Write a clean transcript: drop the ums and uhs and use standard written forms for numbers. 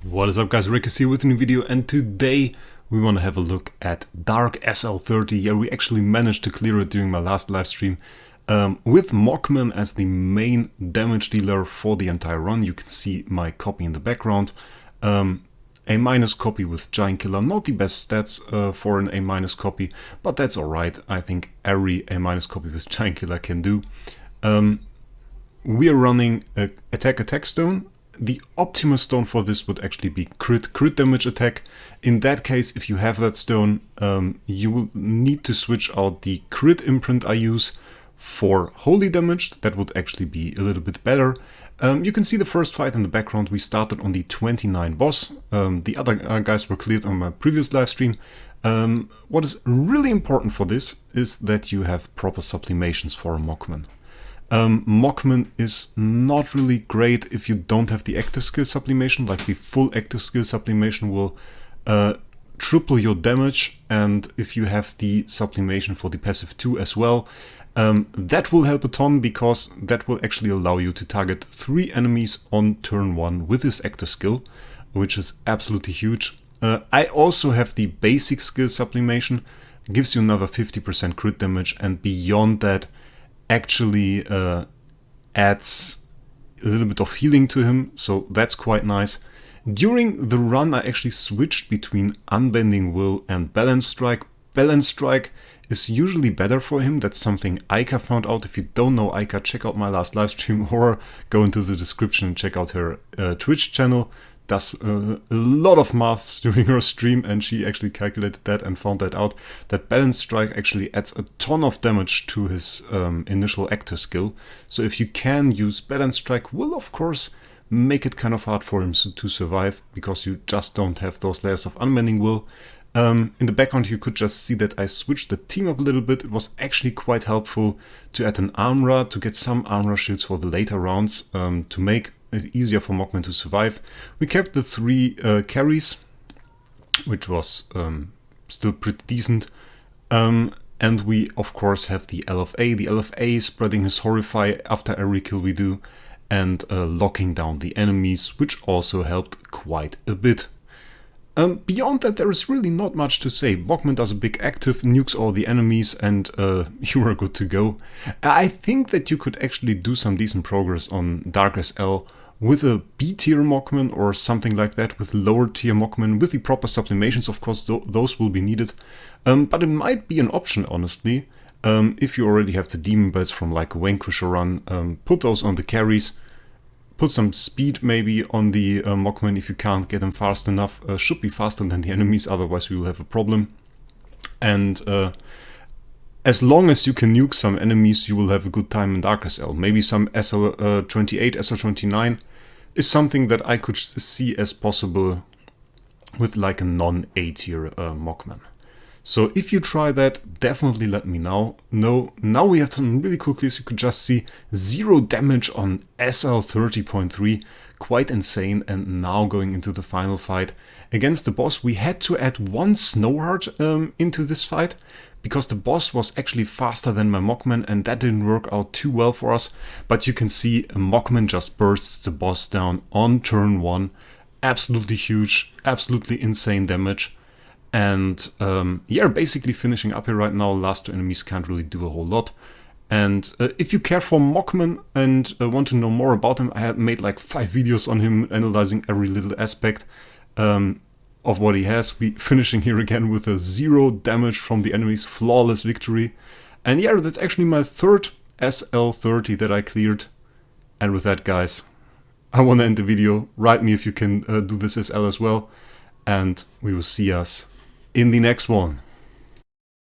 What is up guys, Wraec is here with a new video, and today we want to have a look at Dark SL30. Yeah, we actually managed to clear it during my last live stream with Mockman as the main damage dealer for the entire run. You can see my copy in the background. A minus copy with Giantkiller, not the best stats for an A minus copy, but that's alright. I think every A minus copy with Giantkiller can do. We are running a attack stone. The optimal stone for this would actually be crit damage attack. In that case, if you have that stone, you will need to switch out the crit imprint I use for holy damage. That would actually be a little bit better. You can see the first fight in the background. We started on the 29 boss. The other guys were cleared on my previous live stream. What is really important for this is that you have proper sublimations for a Mockman. Mockman is not really great if you don't have the active skill sublimation. Like, the full active skill sublimation will triple your damage, and if you have the sublimation for the passive 2 as well, that will help a ton, because that will actually allow you to target 3 enemies on turn 1 with this active skill, which is absolutely huge. I also have the basic skill sublimation, gives you another 50% crit damage, and beyond that actually adds a little bit of healing to him, so that's quite nice. During the run I actually switched between Unbending Will and Balance Strike. Balance Strike is usually better for him. That's something Aika found out. If you don't know Aika, check out my last live stream or go into the description and check out her Twitch channel. Does a lot of maths during her stream, and she actually calculated that and found that out, that Balance Strike actually adds a ton of damage to his initial active skill. So if you can use Balance Strike, will of course make it kind of hard for him to survive, because you just don't have those layers of Unbending Will. In the background you could just see that I switched the team up a little bit. It was actually quite helpful to add an Armra, to get some Armra shields for the later rounds, to make it easier for Mockman to survive. We kept the 3 carries, which was still pretty decent. And we of course have the LFA. The LFA spreading his Horrify after every kill we do, and locking down the enemies, which also helped quite a bit. Beyond that, there is really not much to say. Mockman does a big active, nukes all the enemies, and you are good to go. I think that you could actually do some decent progress on Dark SL with a B tier Mockman or something like that, with lower tier Mockman, with the proper sublimations. Of course, those will be needed. But it might be an option, honestly. If you already have the demon belts from like a Vanquisher run, put those on the carries. Put some speed maybe on the Mockman if you can't get him fast enough. Should be faster than the enemies, otherwise we will have a problem. And as long as you can nuke some enemies, you will have a good time in Dark SL. Maybe some SL28, SL29 is something that I could see as possible with like a non-A tier Mockman. So if you try that, definitely let me know. Now we have some really cool clears. You could just see 0 damage on SL30.3, quite insane. And now going into the final fight against the boss, we had to add 1 Snowheart into this fight, because the boss was actually faster than my Mockman, and that didn't work out too well for us. But you can see Mockman just bursts the boss down on turn 1. Absolutely huge, absolutely insane damage. And yeah, basically finishing up here right now. Last 2 enemies can't really do a whole lot. And if you care for Mockman and want to know more about him, I have made like 5 videos on him, analyzing every little aspect of what he has. We finishing here again with a 0 damage from the enemies, flawless victory. And yeah, that's actually my 3rd SL30 that I cleared. And with that, guys, I want to end the video. Write me if you can do this SL as well. And we will see us in the next one.